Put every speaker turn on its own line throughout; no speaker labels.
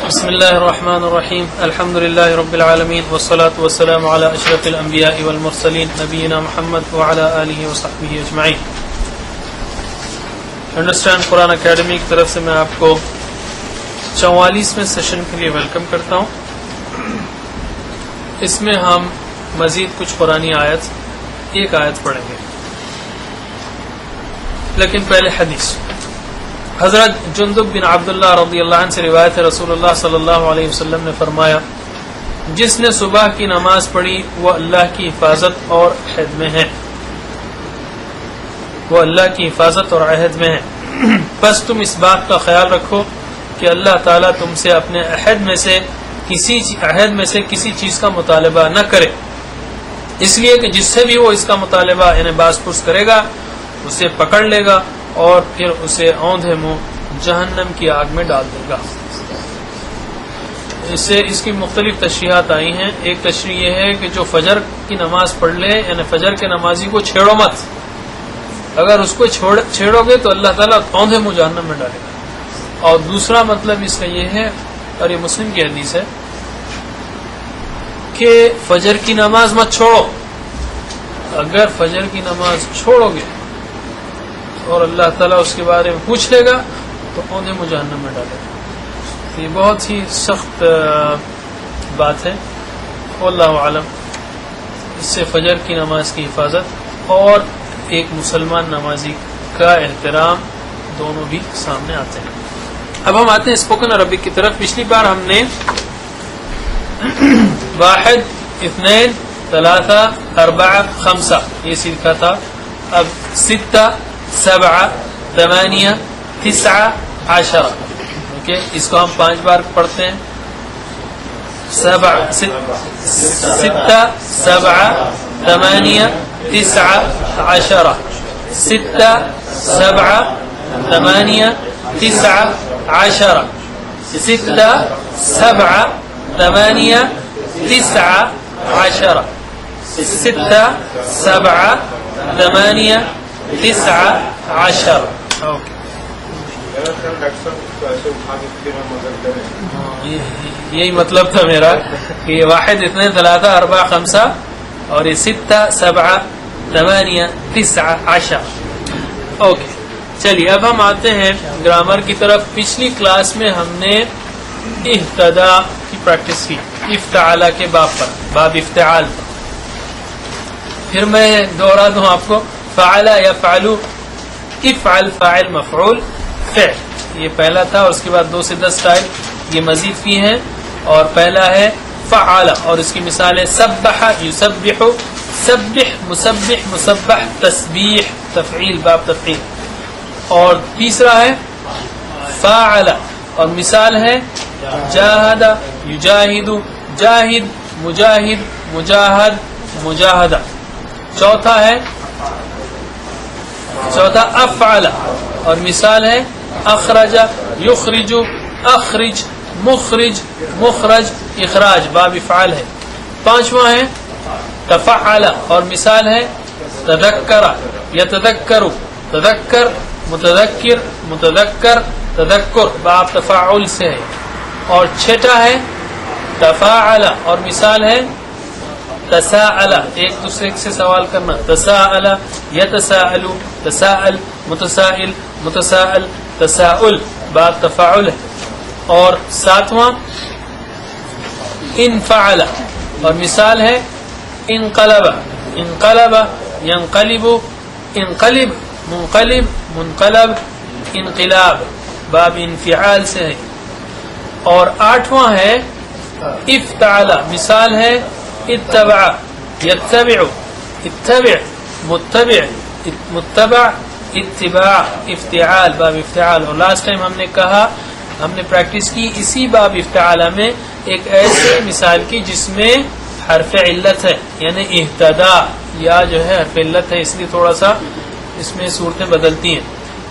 بسم اللہ الرحمن الرحیم الحمد للہ رب العالمین والصلاة والسلام علی اشرف الانبیاء والمرسلین نبینا محمد وعلی آلہ وصحبہ اجمعین. انڈرسٹینڈ قرآن اکیڈمی کی طرف سے میں آپ کو 44ویں سیشن کے لیے ویلکم کرتا ہوں. اس میں ہم مزید کچھ قرآنی ایک آیت پڑھیں گے، لیکن پہلے حدیث. حضرت جندب بن عبداللہ رضی اللہ عنہ سے روایت ہے، رسول اللہ صلی اللہ علیہ وسلم نے فرمایا، جس نے صبح کی نماز پڑھی وہ اللہ کی حفاظت اور عہد میں ہے، وہ اللہ کی حفاظت اور عہد میں ہے. بس تم اس بات کا خیال رکھو کہ اللہ تعالیٰ تم سے اپنے عہد میں سے کسی چیز کا مطالبہ نہ کرے، اس لیے کہ جس سے بھی وہ اس کا مطالبہ یعنی باز پرس کرے گا اسے پکڑ لے گا اور پھر اسے اوندھے منہ جہنم کی آگ میں ڈال دے گا. اس کی مختلف تشریحات آئی ہیں. ایک تشریح یہ ہے کہ جو فجر کی نماز پڑھ لے یعنی فجر کے نمازی کو چھیڑو مت، اگر اس کو چھیڑو گے تو اللہ تعالیٰ اوندھے منہ جہنم میں ڈالے گا. اور دوسرا مطلب اس کا یہ ہے، اور یہ مسلم کی حدیث ہے، کہ فجر کی نماز مت چھوڑو. اگر فجر کی نماز چھوڑو گے اور اللہ تعالیٰ اس کے بارے میں پوچھ لے گا تو اوندھے منہ جہنم میں ڈالے گا. یہ بہت ہی سخت بات ہے. واللہ عالم. اس سے فجر کی نماز کی حفاظت اور ایک مسلمان نمازی کا احترام دونوں بھی سامنے آتے ہیں. اب ہم آتے ہیں اسپوکن عربک کی طرف. پچھلی بار ہم نے 1 2 3 4 5 یہ سیکھا تھا. اب 6 7 8 9 10. اوکے، اس کو ہم 5 بار پڑھتے ہیں. 6 7 8 9 10 11. 6 7 8 9 10. 6 7 8 9 10. 6 7 8 9 10. یہی مطلب تھا میرا کہ یہ 1 2 3 4 5 اور یہ 6 7 8 9 10. اوکے، چلیے اب ہم آتے ہیں گرامر کی طرف. پچھلی کلاس میں ہم نے اہتدا کی پریکٹس کی، افتعال کے باب پر، باب افتعال پر. پھر میں دوہرا دوں آپ کو. فعل یفعل، افعل فاعل مفعول فعل، یہ پہلا تھا، اور اس کے بعد 2 سے 10 ٹائپ یہ مزید کی ہیں. اور پہلا ہے فعل، اور اس کی مثال ہے سبح یسبح، سبح مسبح مسبح، تسبیح تفعیل باب تفعیل. اور تیسرا ہے فاعل، اور مثال ہے جاہد یجاہد، جاہد مجاہد مجاہد مجاہدہ. چوتھا افعل، اور مثال ہے اخرج یخرج، اخرج مخرج مخرج اخراج باب افعال ہے. 5واں ہے تفعل، اور مثال ہے تذکر یتذکر، تذکر متذکر متذکر تذکر باب تفاعل سے ہے. اور 6واں ہے تفاعل، اور مثال ہے تساءل، ایک دوسرے سے سوال کرنا. تساءل یتساءل، تساءل متسائل متساءل تساؤل باب تفاعل ہے. اور 7واں انفعل، اور مثال ہے انقلب، انقلب ینقلب، انقلب منقلب منقلب انقلاب باب انفعال سے ہے. اور 8واں ہے افتعل، مثال ہے اتبع یتبع، اتبع متبع متبع اتباع افتعال باب افتعال. اور لاسٹ ٹائم ہم نے کہا، ہم نے پریکٹس کی اسی باب افتعال میں ایک ایسی مثال کی جس میں حرف علت ہے، یعنی اہتدا یا جو ہے حرف علت ہے، اس لیے تھوڑا سا اس میں صورتیں بدلتی ہیں.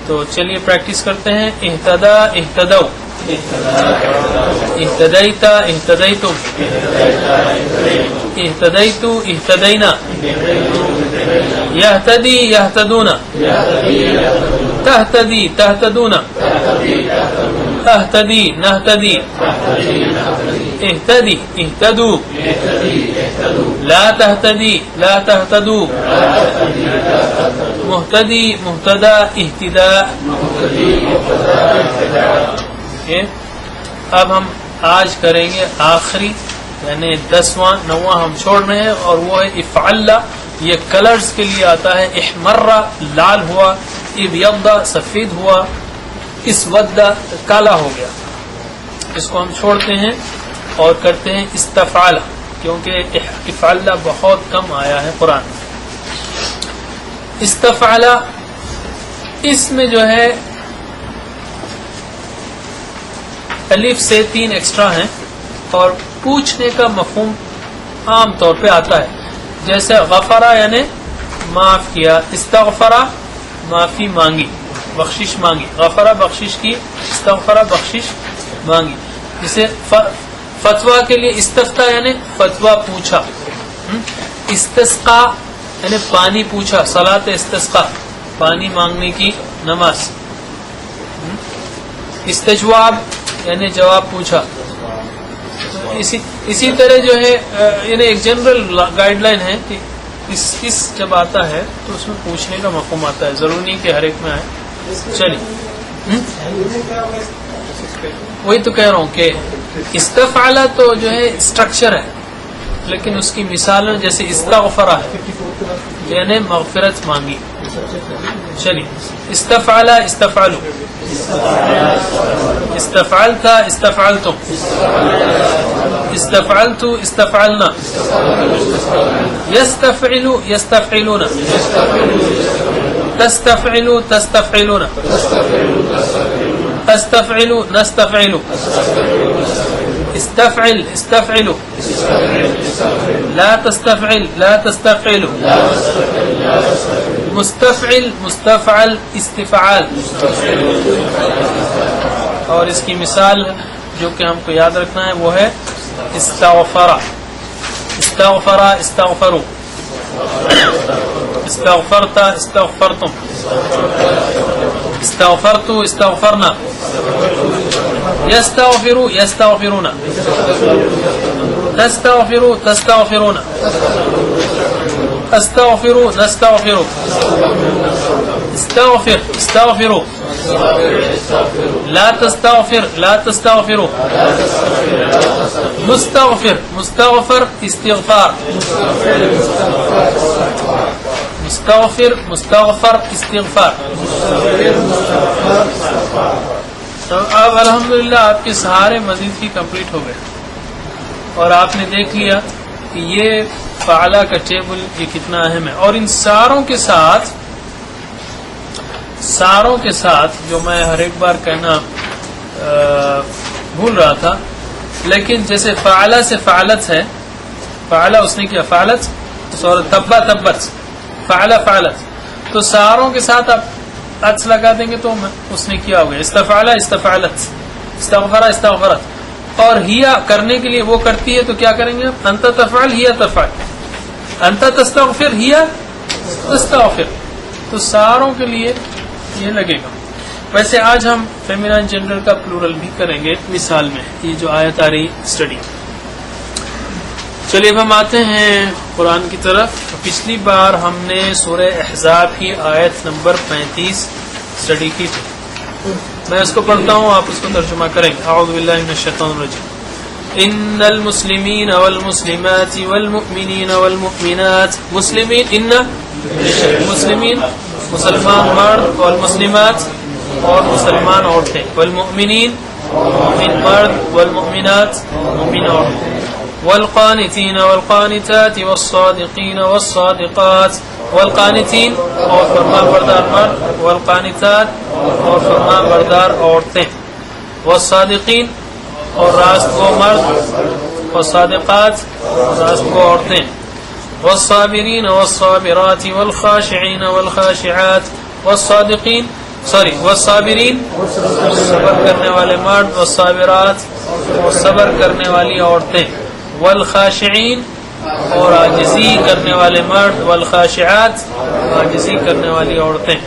تو چلیے پریکٹس کرتے ہیں. اہتدا اہتدو، اہتدیت اہتدیتم، اہتدیت اہتدینا، یہتدی یہتدون، تہتدی تہتدون، اہتدی نہتدی، اهتدي اهتدوا لا تهتدي لا تهتدوا مهتدي مهتدى اهتداء. اب ہم آج کریں گے آخری یعنی 10واں 9واں ہم چھوڑ رہے ہیں اور وہ ہے افعل. یہ کلرز کے لیے آتا ہے. احمر لال ہوا، ابیض سفید ہوا، اسود کالا ہو گیا. اس کو ہم چھوڑتے ہیں اور کرتے ہیں استفعل کیونکہ افعل بہت کم آیا ہے قرآن. استفعل اس میں جو ہے الف سے 3 ایکسٹرا ہیں اور پوچھنے کا مفہوم عام طور پہ آتا ہے. جیسے غفرا یعنی معاف کیا، استغفرا معافی مانگی، بخشش مانگی. غفرا بخشش کی، استغفرا بخشش مانگی. جسے فتویٰ کے لیے استفتا یعنی فتویٰ پوچھا. استسقا یعنی پانی پوچھا، صلاۃ استسقا پانی مانگنے کی نماز. استجواب یعنی جواب پوچھا. اسی طرح جو ہے یعنی ایک جنرل گائیڈ لائن ہے کہ اس جب آتا ہے تو اس میں پوچھنے کا مفہوم آتا ہے، ضروری نہیں کہ ہر ایک میں آئے. چلیے وہی تو کہہ رہا ہوں کہ استفعل تو جو ہے اسٹرکچر ہے لیکن اس کی مثال جیسے استغفر ہے یعنی مغفرت مانگی. چلیے استفعل استفعلوا، استفعلت استفعلتم، استفعلت استفعلنا، يستفعل يستفعلون، تستفعل تستفعلون، تستفعل نستفعل، استفعل استفعل، لا تستفعل لا تستفعل، مستفعل مستفعل استفعال. اور اس کی مثال جو کہ ہم کو یاد رکھنا ہے وہ ہے استغفر استغفر استغفروا، استغفرت استغفرتم، استغفرت استغفرنا، يستغفر يستغفرون، تستغفر تستغفرون، استغفر نستغفر، استغفر استغفروا، لا تستغفر لا تستغفروا، مستغفر مستغفر استغفار، مستغفر مستغفر استغفار. تو اب الحمدللہ آپ کے سہارے مزید ہی کمپلیٹ ہو گئے اور آپ نے دیکھ لیا کہ یہ فعلا کا ٹیبل یہ کتنا اہم ہے. اور ان ساروں کے ساتھ جو میں ہر ایک بار کہنا بھول رہا تھا لیکن جیسے فعلا سے فعلت ہے، فعلا اس نے کیا فعلت، تبا تبت، فعلا فعلت، تو ساروں کے ساتھ آپ عطف لگا دیں گے تو اس نے کیا ہوگا استفعلا استفعلت، استغفر استغفرت. اور ہیا کرنے کے لیے وہ کرتی ہے تو کیا کریں گے؟ انت تفعل ہیا تفعل، انت تستغفر ہیا تستغفر. تو ساروں کے لیے یہ لگے گا. ویسے آج ہم فیمینائن جنڈر کا پلورل بھی کریں گے مثال میں، یہ جو آیت آ رہی اسٹڈی. چلیے اب ہم آتے ہیں قرآن کی طرف. پچھلی بار ہم نے سورہ احزاب کی آیت نمبر 35 اسٹڈی کی تھی. میں اس کو پڑھتا ہوں، آپ اس کو ترجمہ کریں گے. اعوذ باللہ من الشیطان الرجیم. ان المسلمین والمسلمات والمؤمنین والمؤمنات، مسلمین ان مسلمین مسلمان مرد، والمسلمات اور مسلمان عورتیں، والمؤمنین مومن مرد، والمؤمنات مومن عورتیں، والقانتین والقانتات والصادقین والصادقات، والقانتین اور فرمان بردار مرد، والقانتات اور فرمان بردار عورتیں، والصادقین اور راست گو مرد، والصادقات راست گو عورتیں، والصابرین والصابرات والخاشعین والخاشعات، والصادقین والصابرین صبر کرنے والے مرد، والصابرات اور صبر کرنے والی عورتیں، والخاشعین اور عاجزی کرنے والے مرد، والخاشعات عاجزی کرنے والی عورتیں،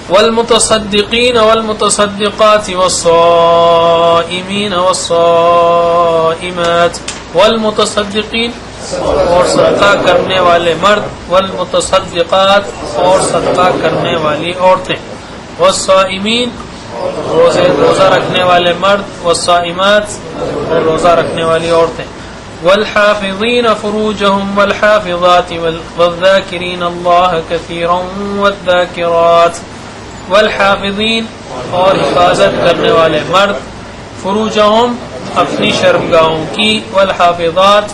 والمتصدقین والمتصدقات والصائمین والصائمین والصائمات والمتصدقین اور صدقہ کرنے والے مرد، والمتصدقات اور صدقہ کرنے والی عورتیں، والصائمین روزہ رکھنے والے مرد، والصائمات اور روزہ رکھنے والی عورتیں، والحافظین فروجهم والحافظات والذاکرین اللہ کثیرا والذاکرات، والحافظین اور حفاظت کرنے والے مرد، فروجهم اپنی شرمگاہوں کی، والحافظات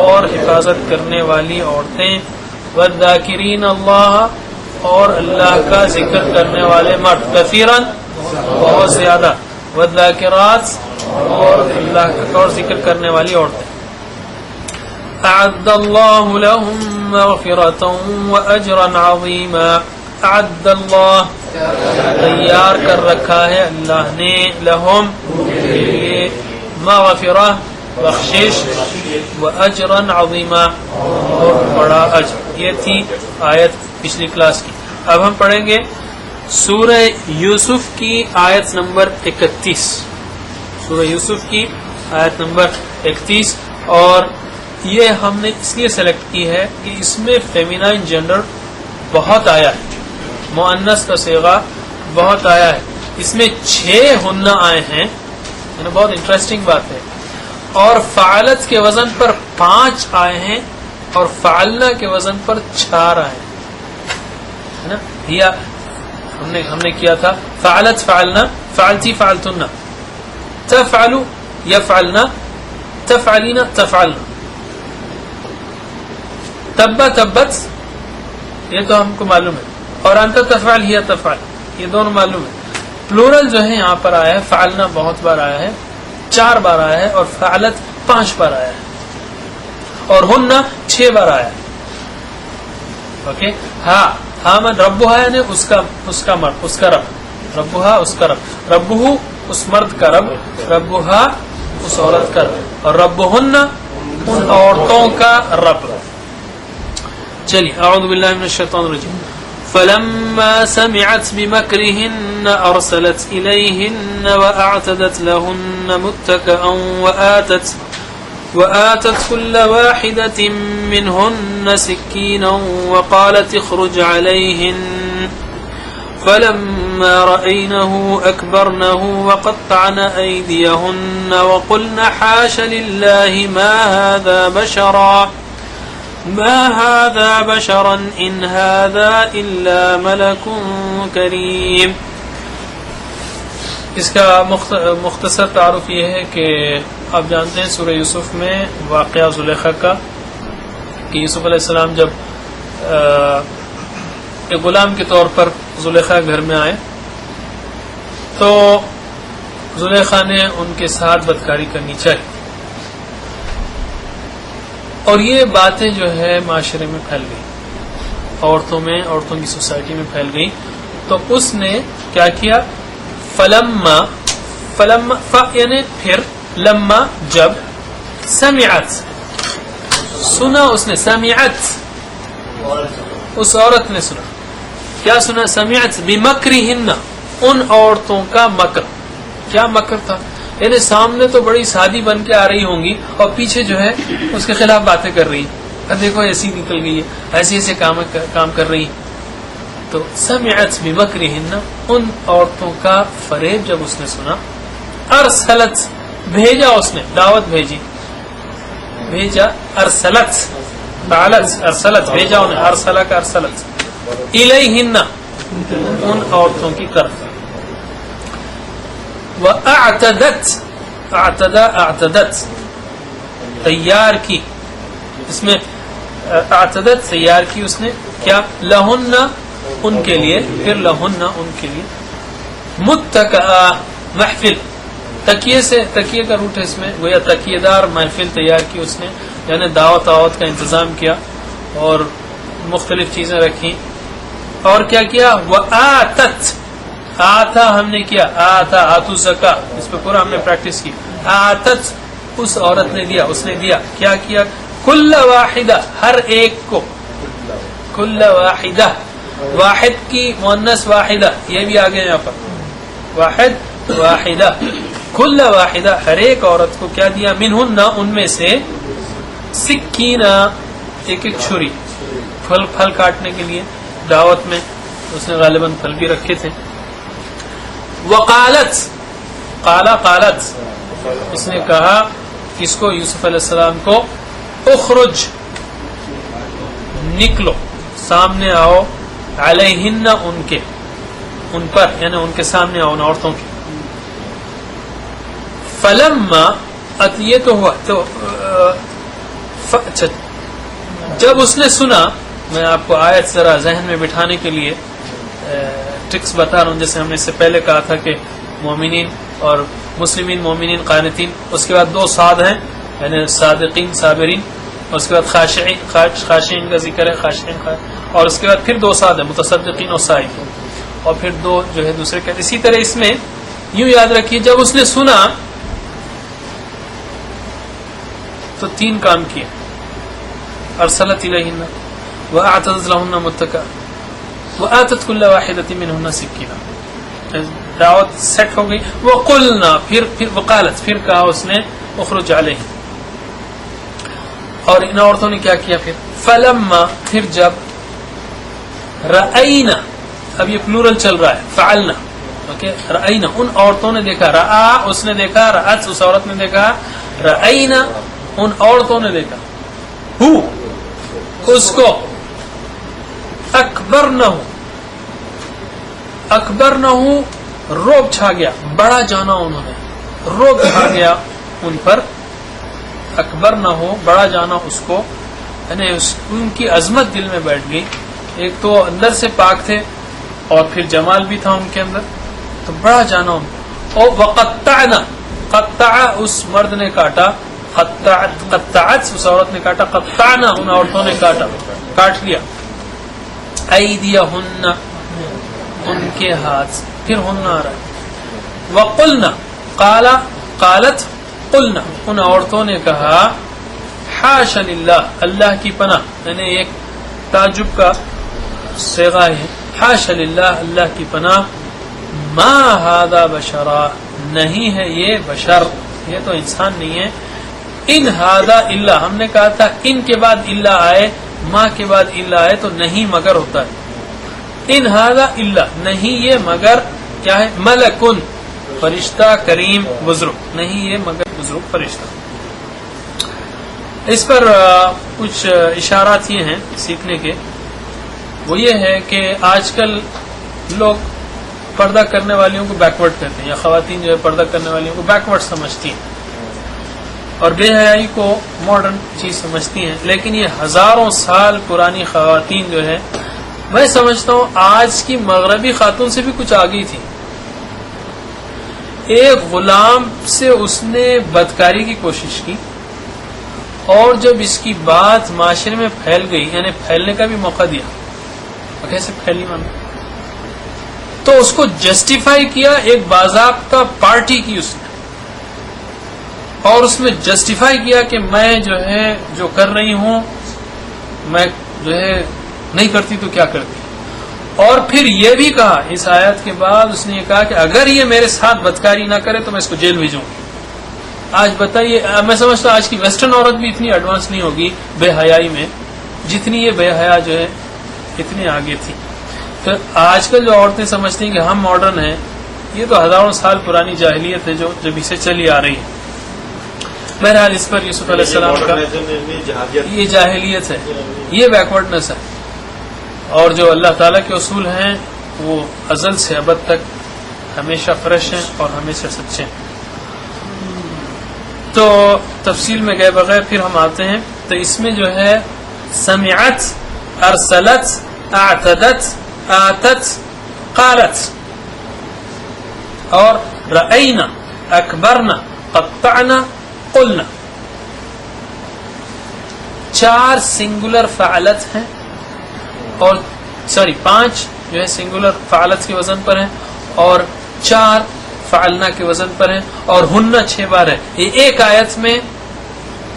اور حفاظت کرنے والی عورتیں، والذاکرین اللہ اور اللہ کا ذکر کرنے والے مرد، کثیرا بہت زیادہ، والذاکرات اور اللہ کا اور ذکر کرنے والی عورتیں۔ اعد اللہ لهم مغفرة واجرا عظیما، اعد اللہ تیار کر رکھا ہے اللہ نے، لہم کے لیے، مغفرہ بخشش، واجرا عظیما اور بڑا اجر۔ یہ تھی آیت پچھلی کلاس کی۔ اب ہم پڑھیں گے سورہ یوسف کی آیت نمبر 31، سورہ یوسف کی آیت نمبر 31، اور یہ ہم نے اس لیے سلیکٹ کی ہے کہ اس میں فیمینائن جینڈر بہت آیا ہے، مؤنث کا صیغہ بہت آیا ہے، اس میں 6 ہن آئے ہیں، یعنی بہت انٹرسٹنگ بات ہے، اور فعلت کے وزن پر 5 آئے ہیں، اور فعلنا کے وزن پر 4 آئے ہیں، ہے نا؟ یا ہم نے کیا تھا فعلت فعلنا، فعلتی فعلتن، تفعل یفعلنا، تفعلین تفعلنا، تبا تبت یہ تو ہم کو معلوم ہے، اور انت تفعل ہی تفعل یہ دونوں معلوم ہے۔ پلورل جو ہے یہاں پر آیا ہے، فعلنا بہت بار آیا ہے، 4 بار آیا ہے، اور فعلت 5 بار آیا ہے، اور ہننا 6 بار آیا ہے۔ اوکے، ہاں من ربها یعنی اس کا مرد، اس کا رب، ربها اس کا رب، ربه اس مرد کا رب، ربها اس عورت کا رب، اور ربهن ان عورتوں کا رب۔ چلیے، اعوذ باللہ من الشیطان الرجیم۔ فلما سمعت بمكرهن ارسلت اليهن واعتدت لهن متكئا وآتت كل واحدة منهن سكينا وقالت اخرج عليهن فلما رأينه أكبرنه وقطعن أيديهن وقلن حاش لله ما هذا بشرا إن هذا إلا ملك كريم۔ اس کا مختصر تعارف یہ ہے کہ آپ جانتے ہیں سورہ یوسف میں واقعہ زلیخا کا، کہ یوسف علیہ السلام جب ایک غلام کے طور پر زلیخا گھر میں آئے تو زلیخا نے ان کے ساتھ بدکاری کرنی چاہی، اور یہ باتیں جو ہے معاشرے میں پھیل گئی، عورتوں کی سوسائٹی میں پھیل گئی، تو اس نے کیا کیا، فلما یعنی پھر، لما جب، سمعت سنا اس نے، سمعت اس عورت نے سنا، کیا سنا، سمعت بمکرہن ان عورتوں کا مکر۔ کیا مکر تھا؟ یعنی سامنے تو بڑی سادی بن کے آ رہی ہوں گی، اور پیچھے جو ہے اس کے خلاف باتیں کر رہی، دیکھو ایسی نکل گئی ہے، ایسے کام کر رہی۔ تو سمعت بمکرہن ان عورتوں کا فریب جب اس نے سنا، ارسلت بھیجا، اس نے دعوت بھیجا، ارسلت ارسلت بھیجا انہیں، ارسلہ کا ارسلت، الیہن ان عورتوں کی طرف، اعتدت تیار کی، اس میں اعتدت تیار کی اس نے، کیا، لہن ان کے لیے، پھر لہن ان کے لیے، متکئا محفل، تکیے کا روٹ ہے اس میں، گویا تکیے دار محفل تیار کی اس نے، یعنی دعوت کا انتظام کیا اور مختلف چیزیں رکھی، اور کیا، وآتت، آتا ہم نے کیا، آتو زکا، اس پہ پورا ہم نے پریکٹس کی، آتت اس عورت نے دیا، اس نے دیا، کیا کل واحدہ ہر ایک کو، کل واحدہ واحد کی مؤنث واحدہ، یہ بھی آگے یہاں پر، واحدہ کل واحدہ ہر ایک عورت کو کیا دیا منہن ان میں سے سکینہ ایک ایک چھری پھل کاٹنے کے لیے دعوت میں اس نے غالباً پھل بھی رکھے تھے وقالت قالت اس نے کہا کس کو یوسف علیہ السلام کو اخرج نکلو سامنے آؤ علیہن ان پر یعنی ان کے سامنے آؤ ان عورتوں کے فلما یہ تو ہوا تو جب اس نے سنا میں آپ کو آیت ذرا ذہن میں بٹھانے کے لیے ٹرکس بتا رہا ہوں جیسے ہم نے اس سے پہلے کہا تھا کہ مومنین اور مسلمین مومنین قانتین اس کے بعد دو صاد ہیں یعنی صادقین صابرین اور اس کے بعد خاشعین کا ذکر ہے خاشعین اور اس کے بعد پھر دو صاد ہیں متصدقین اور سائلین اور پھر دو جو ہے دوسرے کا اسی طرح اس میں یوں یاد رکھیے جب اس نے سنا تو تین کام کیے ارسلت الیہن واعتدت لہن متکئا وآتت کل واحدۃ منہن سکینہ دعوت سیٹ ہو گئی وقلنا پھر وقالت پھر کہا اس نے اخرج علیہن اور ان عورتوں نے کیا کیا پھر فلما پھر جب رأینا اب یہ پلورل چل رہا ہے فعلنا اوکے رأینا ان عورتوں نے دیکھا رأى اس نے دیکھا رأت اس عورت نے دیکھا رأینا ان عورتوں نے دیکھا اس کو اکبر نہ ہو روب چھا گیا بڑا جانا انہوں نے روب چھا گیا ان پر اکبر نہ ہو بڑا جانا اس کو یعنی ان کی عظمت دل میں بیٹھ گئی ایک تو اندر سے پاک تھے اور پھر جمال بھی تھا ان کے اندر تو بڑا جانا ان کو اور وقطعنا قطع اس مرد نے کاٹا قطعت اس عورت نے کاٹا قطعنا ان عورتوں نے کاٹ لیا ایدیہن ان کے ہاتھ پھر ہن آ رہا ہے وقلنا قالت قلنا ان عورتوں نے کہا حاشا للہ اللہ کی پناہ یعنی ایک تعجب کا صیغہ ہے حاشا للہ اللہ کی پناہ ما ھذا بشرا نہیں ہے یہ بشر یہ تو انسان نہیں ہے ان ھذا الا ہم نے کہا تھا ان کے بعد الا آئے ما کے بعد الا آئے تو نہیں مگر ہوتا ہے ان ھذا الا نہیں یہ مگر کیا ہے ملکن فرشتہ کریم بزرگ نہیں یہ مگر بزرگ فرشتہ اس پر کچھ اشارات یہ ہیں سیکھنے کے وہ یہ ہے کہ آج کل لوگ پردہ کرنے والیوں کو بیکورڈ کہتے ہیں یا خواتین جو ہے پردہ کرنے والیوں کو بیکورڈ سمجھتی ہیں اور بے حیائی کو ماڈرن چیز سمجھتی ہیں لیکن یہ ہزاروں سال پرانی خواتین جو ہے میں سمجھتا ہوں آج کی مغربی خاتون سے بھی کچھ آگئی تھی ایک غلام سے اس نے بدکاری کی کوشش کی اور جب اس کی بات معاشرے میں پھیل گئی یعنی پھیلنے کا بھی موقع دیا کیسے پھیلی مانا تو اس کو جسٹیفائی کیا ایک باضابطہ پارٹی کی اس نے اور اس میں جسٹیفائی کیا کہ میں جو ہے جو کر رہی ہوں میں جو ہے نہیں کرتی تو کیا کرتی اور پھر یہ بھی کہا اس آیت کے بعد اس نے یہ کہا کہ اگر یہ میرے ساتھ بدکاری نہ کرے تو میں اس کو جیل بھیجوں آج بتائیے میں سمجھتا ہوں آج کی ویسٹرن عورت بھی اتنی ایڈوانس نہیں ہوگی بے حیائی میں جتنی یہ بے حیا جو ہے اتنی آگے تھی تو آج کل جو عورتیں سمجھتی ہیں کہ ہم ماڈرن ہیں یہ تو ہزاروں سال پرانی جاہلیت ہے جو جب اسے چلی آ رہی ہے بہرحال اس پر یوسف علیہ السلام کا یہ جاہلیت ہے یہ بیکورڈنس ہے اور جو اللہ تعالیٰ کے اصول ہیں وہ ازل سے ابد تک ہمیشہ فریش ہیں اور ہمیشہ سچے ہیں تو تفصیل میں گئے بغیر پھر ہم آتے ہیں تو اس میں جو ہے سمعت ارسلت اعتدت آتت قالت اور رأینا اکبرنا قطعنا قلنا چار سنگولر فعلت ہیں اور پانچ جو ہے سنگولر فعلت کے وزن پر ہیں اور چار فعلنا کے وزن پر ہیں اور ہننا 6 بار ہے یہ ایک آیت میں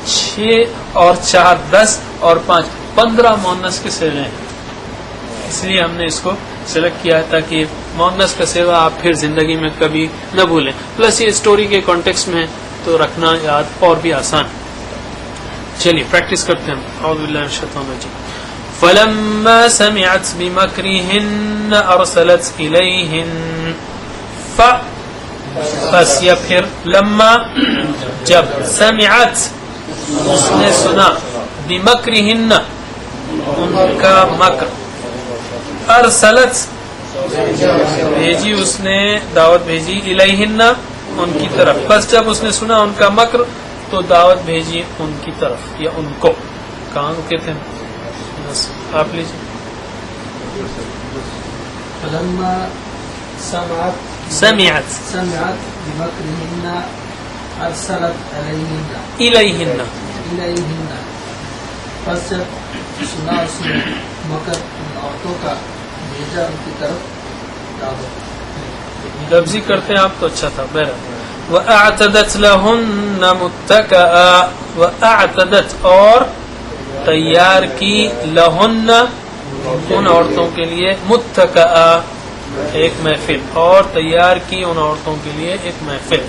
6 اور 4 10 اور 5 15 مؤنث کے صیغے ہیں اس لیے ہم نے اس کو سلیکٹ کیا تاکہ مؤنث کا صیغہ آپ پھر زندگی میں کبھی نہ بھولیں. پلس یہ اسٹوری کے کانٹیکسٹ میں تو رکھنا یاد اور بھی آسان. چلیے پریکٹس کرتے ہیں. اعوذ باللہ من الشیطان الرجیم. فلما سمعت بمكرهن ارسلت الیہن بس یا پھر لما جب سمعت اس نے سنا بمکرہن ان کا مکر ارسلت بھیجی اس نے دعوت بھیجی الیہن ان کی طرف. بس جب اس نے سنا ان کا مکر تو دعوت بھیجی ان کی طرف یا ان کو. کہاں رکے تھے بس آپ لیجیے. سمعت
بمكرهن ارسلت
الیہن
پس جب سنا اس نے مکر ان عورتوں کا بھیجا ان کی طرف دعوت.
لفظی کرتے ہیں آپ تو اچھا تھا. بہرحال وَأَعْتَدَتْ لَهُنَّ مُتَّكَأً وَأَعْتَدَتْ اور تیار کی لَهُنَّ ان عورتوں کے لیے مُتَّكَأً ایک محفل اور تیار کی ان عورتوں کے لیے ایک محفل.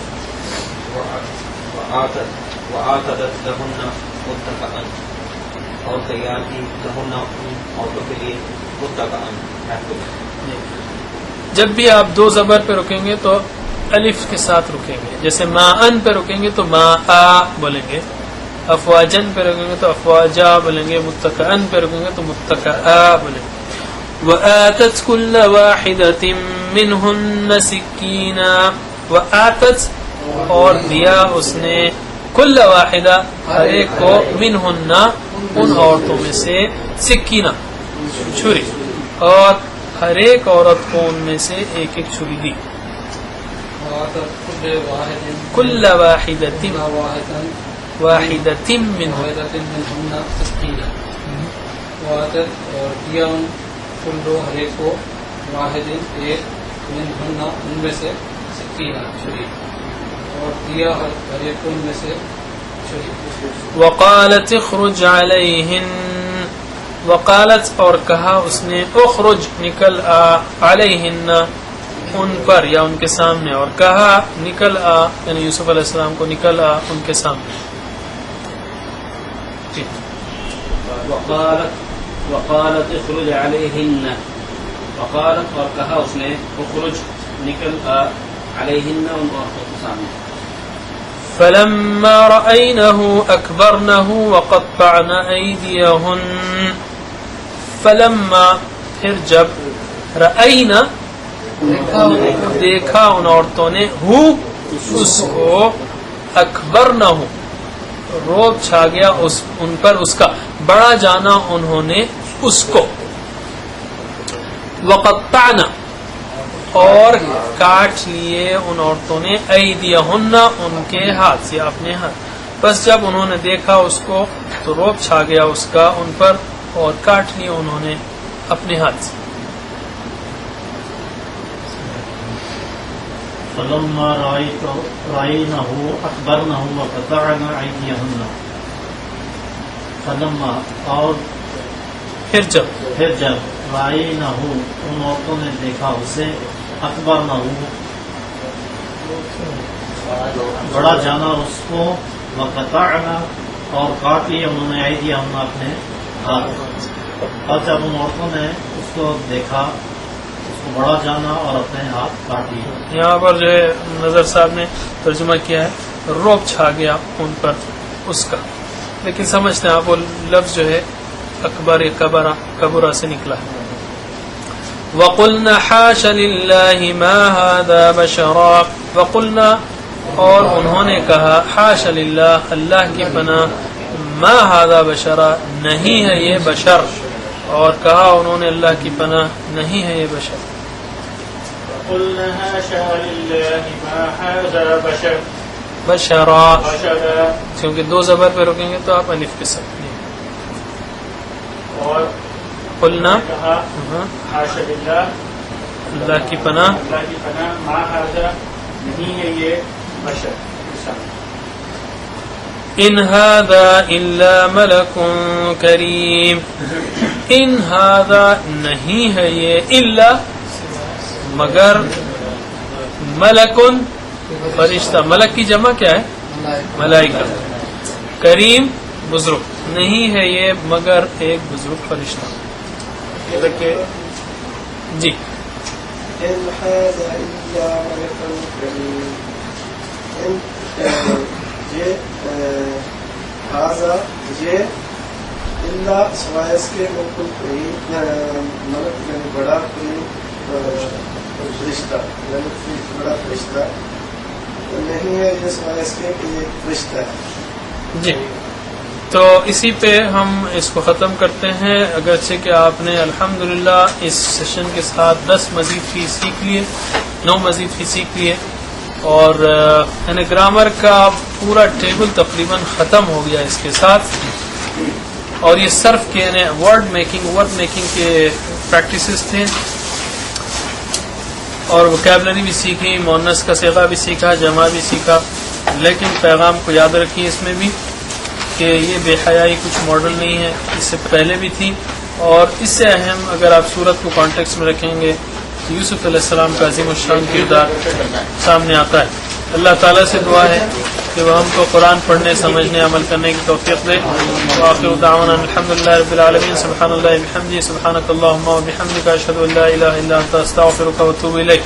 وَآتَدَتْ لَهُنَّ مُتَّكَأً اور تیار کی لَهُنَّ ان عورتوں کے لیے مُتَّكَأً محفل.
جب بھی آپ دو زبر پہ رکیں گے تو الف کے ساتھ رکیں گے. جیسے ما ان پہ رکیں گے تو ما آ بولیں گے. افواجن پہ رکیں گے تو افواجا بولیں گے. متکئن پہ رکیں گے تو متکئا بولیں گے. وآتت كل واحدة منهن سكينا وآتت اور دیا اس نے کل واحدہ ہر ایک کو منہن ان عورتوں میں سے سکینہ چھری اور ہر ایک عورت کو ان میں سے ایک ایک چھری دی. کل واحدۃ منہن
اور دیا ان دو ہر ایک کو واحد ایک منہن ان میں سے سکینہ چھری اور دیا ہر ایک کو ان میں سے چھری.
وقالت اخرج علیہن وقالت اور کہا اس نے اخرج نکل آ علیہن ان پر یا ان کے سامنے اور کہا نکل آ یعنی یوسف علیہ السلام کو نکل آ ان کے سامنے.
وقالت اخرج علیہن وقالت اور کہا اس نے اخرج نکل آ علیہن ان عورتوں کے سامنے.
فلما رأينه أكبرنه وقطعن أيديهن فلما پھر جب رأينا دیکھا ان عورتوں نے ہو اس کو اکبرنہ روب چھا گیا ان پر اس کا بڑا جانا انہوں نے اس کو. وقطعن اور کاٹ لیے ان عورتوں نے ایدیہن ان کے ہاتھ سے اپنے ہاتھ. بس جب انہوں نے دیکھا اس کو تو روب چھا گیا اس کا ان پر اور کاٹ لیے انہوں نے اپنے ہاتھ سے.
فلما رأينه أكبرنه وقطعن أيديهن فلما اور
پھر جب
رأينه ان عورتوں نے دیکھا اسے أكبرنه بڑا جانا اس کو وقطعن اور کاٹ لیے انہوں نے أيديهن اپنے ہاتھ. اور جب ان عورتوں نے اس کو دیکھا اس کو بڑا جانا اور اپنے ہاتھ کاٹ لیے.
یہاں پر جو ہے نظر صاحب نے ترجمہ کیا ہے روب چھا گیا ان پر اس کا, لیکن سمجھتے ہیں آپ وہ لفظ جو ہے اکبر کبرا سے نکلا ہے. وَقُلْنَا حَاشَ لِلَّهِ مَا هَذَا بَشَرًا وَقُلْنَا اور انہوں نے کہا حاش للہ اللہ کی پناہ ما هذا بشرا نہیں ہے یہ بشر, اور کہا انہوں نے اللہ کی پناہ نہیں ہے یہ بشر.
قلنا حاشا للہ ما هذا
بشرا کیونکہ دو زبر پہ رکیں گے تو آپ الف کے ساتھ.
اور
قلنا
کہا حاشا للہ
اللہ کی پناہ
اللہ کی پناہ ما هذا نہیں ہے یہ بشر انسان.
ان هذا الا ملک کریم ان هذا نہیں ہے یہ الا مگر ملکن فرشتہ، ملک کی جمع کیا ہے؟ ملائکہ. کریم بزرگ نہیں ہے یہ مگر ایک بزرگ فرشتہ.
یہ دیکھیے
جی
ان هذا الا ملك كريم. یہ هذا یہ الا سوائے اس کے بالکل کوئی ملک یعنی بڑا کوئی فرشتہ، یعنی بڑا فرشتہ نہیں ہے یہ سوائے اس کے کہ یہ فرشتہ ہے.
جی. تو اسی پہ ہم اس کو ختم کرتے ہیں، اگرچہ کہ آپ نے الحمدللہ اس سیشن کے ساتھ 10 مزید فیس سیکھ لیے، 9 مزید فیس سیکھ لیے، اور یعنی گرامر کا پورا ٹیبل تقریباً ختم ہو گیا اس کے ساتھ. اور یہ صرف کے یعنی ورڈ میکنگ کے پریکٹسز تھے، اور وکیبلری بھی سیکھی، مؤنث کا صیغہ بھی سیکھا، جمع بھی سیکھا. لیکن پیغام کو یاد رکھیے اس میں بھی کہ یہ بے حیائی کچھ ماڈل نہیں ہے، اس سے پہلے بھی تھی. اور اس سے اہم اگر آپ صورت کو کانٹیکس میں رکھیں گے تو یوسف علیہ السلام کا عظیم الشان کردار سامنے آتا ہے. اللہ تعالیٰ سے دعا ہے کہ وہ ہم کو قرآن پڑھنے، سمجھنے، عمل کرنے کی توفیق دے. وآخر دعوانا الحمدللہ رب العالمین. سبحان اللہ وبحمدہ، سبحانک اللہم وبحمدک، اشہد ان لا الہ الا انت، استغفرک واتوب الیک.